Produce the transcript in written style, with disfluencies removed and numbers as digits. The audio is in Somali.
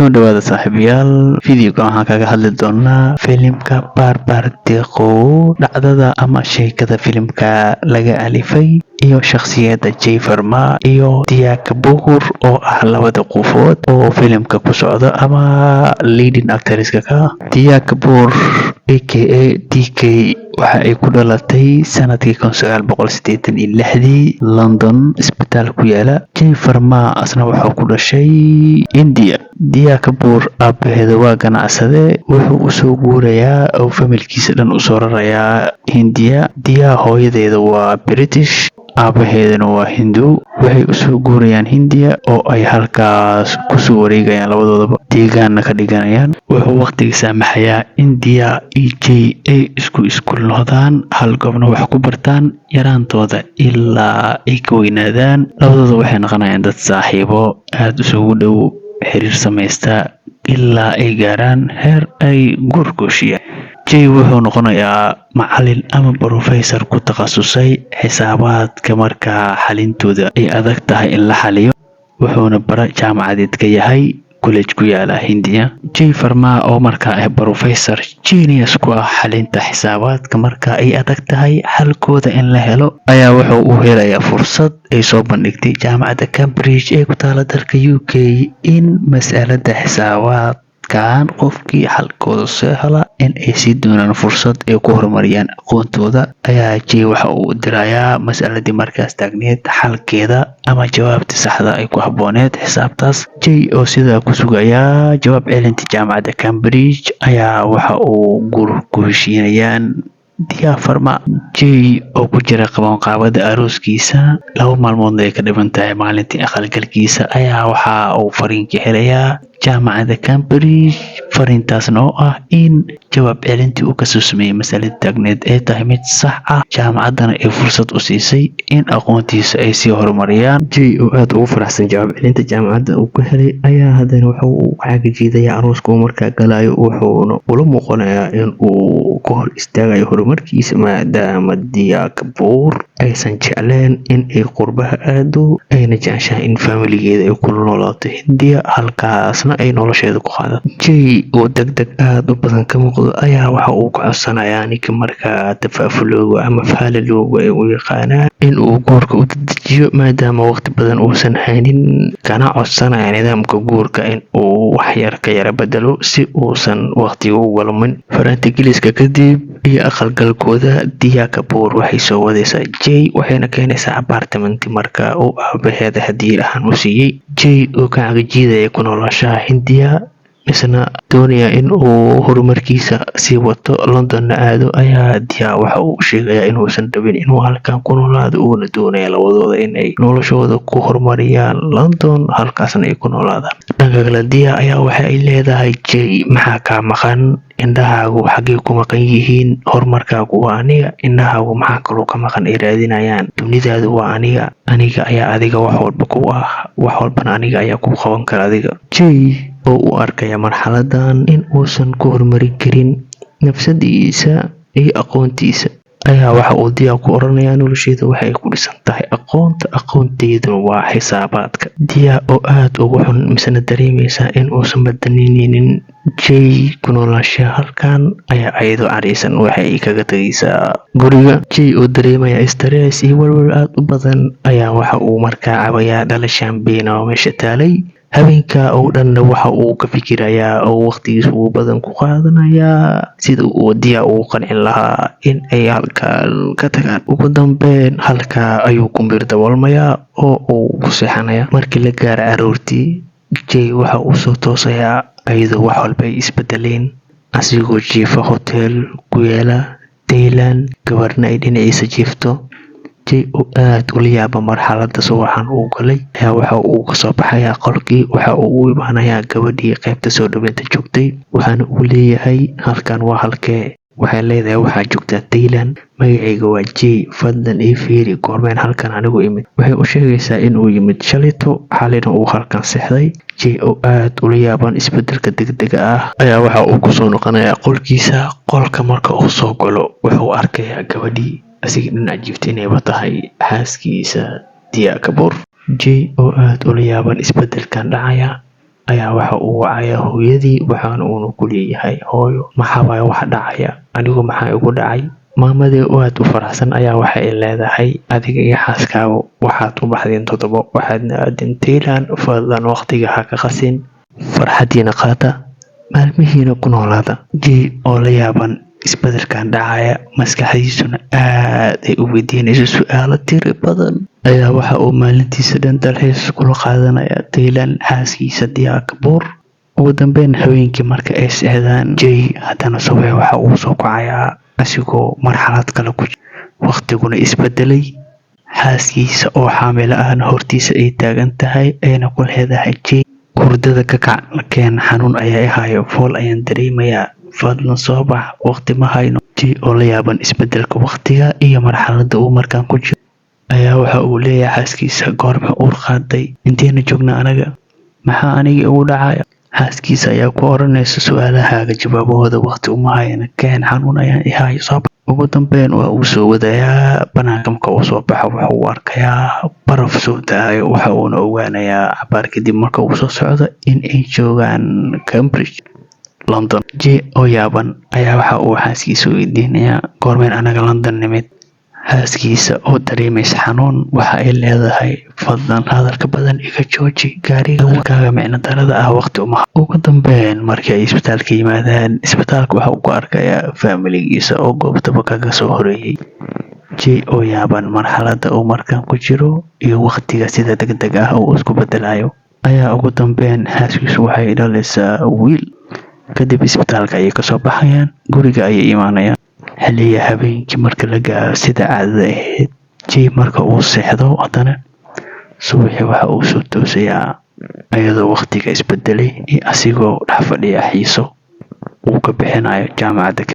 soo dhawaada saaxiibayaal, fiidiyowga waxaan kaga hadli doonaa filimka Barbar Deqow. Dhacdada ama sheekada filimka laga alifay iyo shakhsiyadda Jay Farma iyo Dia Kapoor oo ah labada qofood oo filimka ku socda ama leading actresska ka. Dia Kapoor aka DK waxa ay ku dhalatay sanadkii 1986 London, isbitaal ku yaala. Jay Farma asna waxa ku dhashay India. Dia Kapoor aabaheeda waa ganacsade, wuxuu u soo guurayaa oo familkiisa dhan u soo rarayaa India. Dia hooyadeeda waa British, aabaheedana waa Hindu. Waxay u soo guurayaan Hindiya oo ay halkaas ku soo wareegayaan, labadoodaba deegaanna ka dhiganayaan. Wuxuu waqtiga saamaxayaa in Dia iyo Jay ay isku noqdaan, hal goobna wax ku bartaan yaraantooda ilaa ay ka weynaadaan. Labadooda waxay noqonayaan dad saaxiibo aad isugu dhow, xiriir samaysta ilaa ay gaaraan heer ay guur goosiyaan. Jay wuxuu noqonayaa macallin ama professor ku takhasusay xisaabaadka marka xalintooda ay adag tahay in la xaliyo, wuxuuna bara jaamacadeed ka yahay college ku yaala Hindiya. Jay Farma oo markaa ah professor genius ku ah xalinta xisaabaadka marka ay adag tahay xalkooda in la helo, ayaa wuxuu u helayaa fursad ay soo bandhigtay jaamacadda Cambridge ee ku taala dalka UK in mas'alada xisaabaadkan qofkii xalkooda soo hela in ay sii doonaan fursad ay ku horumariyaan aqoontooda. Ayaa Jay waxa uu dirayaa mas'aladii markaas taagneed xalkeeda ama jawaabta saxda ay ku habbooneed xisaabtaas. Jay oo sidaa ku sugaya jawaab celinta jaamacadda Cambridge ayaa waxa uu guur ku heshiinayaan Dia Farma. Jay oo ku jira qabanqaabada arooskiisa, 2 maalmoodna ay ka dhiman tahay maalintii aqalgalkiisa, ayaa waxa uu fariin ka helayaa jaamacadda Cambridge. Fariintaasna oo ah in jawaab celintii uu kasoo sameeyay mas'alada taagneed ay tahay mid sax ah, jaamacaddana ay fursad u siisay in aqoontiisa ay sii horumariyaan. Jay oo aad ugu faraxsan jawaab celinta jaamacadda uu ka helay ayaa haddana waxa uu xaga jiidayaa arooska uu markaa galayo, wuxuuna ula muuqanayaa in uu ka hor istaagayo horumarkiisa maadaama Dia Kapoor aysan jecleen in ay qurbaha aado, ayna jeceshahay in faamiligeeda ay ku noolaato Hindiya, halkaasna ay nolosheeda ku qaadato. Jay oo degdeg aad u badan ka muuqdo ayaa waxa uu ka codsanayaa ninka markaa tafaafulooga ama faalalooga ay u yaqaanaan in uu guurka u dedejiyo maadaama waqti badan uusan haynin, kana codsanaya nidaamka guurka in uu wax yar ka yara bedelo si uusan waqtiga uga lumin. Farantigeliska kadib iyo aqalgalkooda, Dia Kapoor waxay soo wadaysaa Jay waxayna keenaysaa apartment marka uu aabaheeda hadiyad ahaan u siiyay. Jay oo ka cagajiidaya ku noolaanshaha Hindiya, isna doonaya in uu horumarkiisa sii wato, Londonna aado, ayaa Dia waxa uu sheegayaa inuusan rabin inuu halkan ku noolaado, uuna doonaya labadooda in ay noloshooda ku horumariyaan London, halkaasna ay ku noolaadaan. Dhanka kale, Dia ayaa waxa ay leedahay Jay, maxaa kaa maqan? Indhahaagu xaggee ku maqan yihiin? Horumarkaagu waa aniga, indhahaagu maxaa kaloo ka maqan ay raadinayaan? Dunidaadu waa aniga ayaa adiga wax walba ku ah, wax walbana aniga ayaa ku qaban kara adiga. Jay oo u arkaya marxaladan in uusan ku horumarin karin nafsadiisa iyo aqoontiisa, ayaa waxa uu Dia ku oranayaa nolosheeda waxay ku dhisan tahay aqoonteeduna waa xisaabaadka. Dia oo aad ugu xun misna dareemaysa in uusan badaninin Jay ku noolaanshaha halkan, ayaa ayadoo cariisan waxay kaga tagaysaa guriga. Jay oo dareemaya stress iyo walwal aad u badan ayaa waxa uu markaa cabayaa dhala champagne oo meesha taalay. Habeenka oo dhanna waxa uu ka fikirayaa oo waqtigiisa ugu badan ku qaadanayaa sida uu Dia ugu qancin lahaa in ay halkan ka tagaan. Ugu dambeyn halkaa ayuu ku mir daboolmayaa oo uu ku seexanayaa. Markii la gaaro aroortii, Jay waxa uu soo toosayaa ayadoo wax walba ay isbedeleen, asigoo jiifa hotel ku yaala Thailand, gabarna ay dhinaciisa jiifto. Jay oo aad ula yaaba marxaladda subaxan uu galay ayaa waxa uu ka soo baxayaa qolkii, waxa uu u imaanayaa gabadhii qaybta soo dhaweynta joogtay, waxaana uu leeyahay halkan waa halkee? Waxay leedahay waxaa joogtaa Thailand, magacayga waa Jay, fadlan ii fiiri goormeen halkan anigu imid. Waxay u sheegaysaa in uu yimid shalito, xalina uu halkan seexday. Jay oo aad ula yaaban isbedelka degdega ah ayaa waxa uu ku soo noqonayaa qolkiisa. Qolka marka uu soo galo wuxuu arkayaa gabadhii asiga dhinac jiifta inayba tahay xaaskiisa Dia Kapoor. Jay oo aad ula yaaban isbedelkan dhacaya ayaa waxa uu wacaya hooyadii waxaana uuna ku leeyahay hooyo maxaa waaye wax dhacaya anigu maxaa igu dhacay maamadii oo aad u faraxsan ayaa waxa ay leedahay adiga iyo xaaskaagu waxaad u baxdeen 7 waxaadna aadeen Thailand fadlan waqtiga ha ka qasin farxadiina qaata maalmihiina ku noolaada jay oo la yaaban isbedelkan dhacaya maskaxdiisuna aad ay u weydiinayso su'aalo tiro badan ayaa waxa uu maalintiisa dhan dalxiis kula qaadanaya Thailand xaaskiisa Diya Kapoor ugu dambeyn haweenkii marka ay seexdaan jay haddana subax waxa uu soo kacayaa asigoo marxalad kale ku jira waqtiguna isbedelay xaaskiisa oo xaamilo ahna hortiisa ay taagan tahay ayna ku leedahay jay hurdada ka kac keen xanuun ayaa hayo fool ayaan dareemayaa fadlan soo bax waqti ma hayno jay oo la yaaban isbedelka waqtiga iyo marxaladda uu markaan ku jiro ayaa waxa uu leeyahay xaaskiisa goorma uur qaaday inteena joogna anaga maxaa aniga ugu dhacaya xaaskiisa ayaa ku oranaysa su'aalahaaga jawaabahooda waqti uma hayno keen xanuun ayaan hayo soo bax ugu dambeyn waa uu soo wadayaa banaanka marka uu soo baxo waxa uu arkayaa baraf soo da'ayo waxa uuna ogaanayaa cabaar kadib marka uu soo socdo in ay joogaan Cambridge London jay oo yaaban ayaa waxa uu xaaskiisa weydiinayaa goormeen anaga London nimid xaaskiisa oo dareemaysa xanuun waxa ay leedahay fadlan hadalka badan iga jooji gaariga hadalkaaga micno darada ah waqti uma ugu dambeyn markii ay isbitaalka yimaadaan isbitaalka waxa uu ku arkayaa familigiisa oo goobtaba kaga soo horeeyay jay oo yaaban marxaladda uu markaan ku jiro iyo waqtiga sida degdeg ah uu isku bedelayo ayaa ugu dambeyn xaaskiisu waxay dhalaysaa wiil kadib isbitaalka ayay kasoo baxayaan guriga ayay imaanayaan xilliga habeenkii marka la gaaro sida caadada ahayd jay marka uu seexdo haddana subaxii waxa uu soo toosayaa iyadoo waqtiga isbedelay asigoo dhex fadhiya xiiso uu ka bixinayo jaamacadda